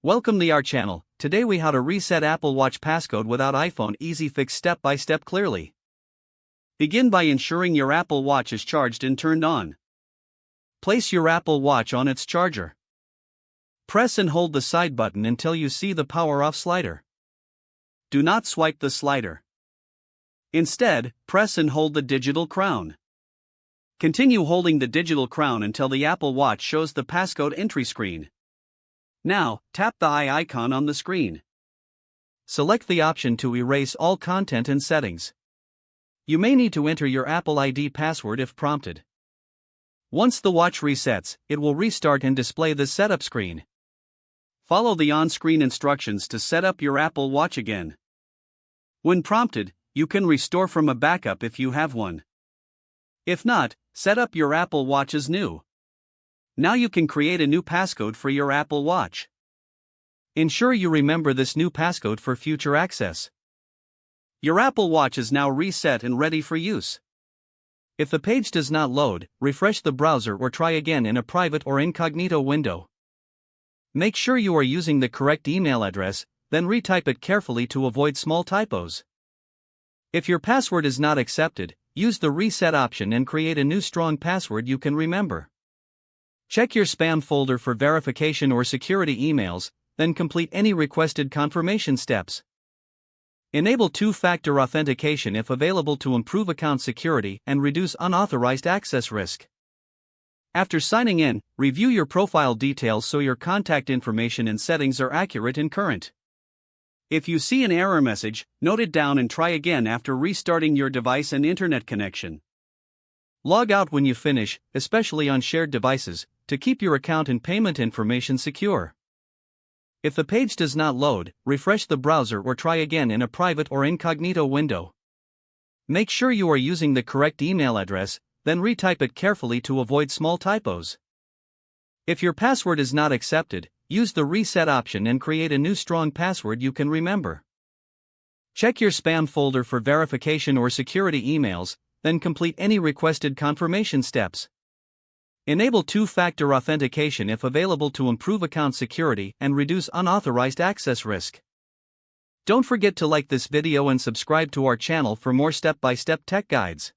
Welcome to our channel. Today we how to reset Apple Watch passcode without iPhone. Easy fix step by step clearly. Begin by ensuring your Apple Watch is charged and turned on. Place your Apple Watch on its charger. Press and hold the side button until you see the power off slider. Do not swipe the slider. Instead, press and hold the digital crown. Continue holding the digital crown until the Apple Watch shows the passcode entry screen. Now, tap the eye icon on the screen. Select the option to erase all content and settings. You may need to enter your Apple ID password if prompted. Once the watch resets, it will restart and display the setup screen. Follow the on-screen instructions to set up your Apple Watch again. When prompted, you can restore from a backup if you have one. If not, set up your Apple Watch as new. Now you can create a new passcode for your Apple Watch. Ensure you remember this new passcode for future access. Your Apple Watch is now reset and ready for use. If the page does not load, refresh the browser or try again in a private or incognito window. Make sure you are using the correct email address, then retype it carefully to avoid small typos. If your password is not accepted, use the reset option and create a new strong password you can remember. Check your spam folder for verification or security emails, then complete any requested confirmation steps. Enable two-factor authentication if available to improve account security and reduce unauthorized access risk. After signing in, review your profile details so your contact information and settings are accurate and current. If you see an error message, note it down and try again after restarting your device and internet connection. Log out when you finish, especially on shared devices, to keep your account and payment information secure. If the page does not load, refresh the browser or try again in a private or incognito window. Make sure you are using the correct email address, then retype it carefully to avoid small typos. If your password is not accepted, use the reset option and create a new strong password you can remember. Check your spam folder for verification or security emails, then complete any requested confirmation steps. Enable two-factor authentication if available to improve account security and reduce unauthorized access risk. Don't forget to like this video and subscribe to our channel for more step-by-step tech guides.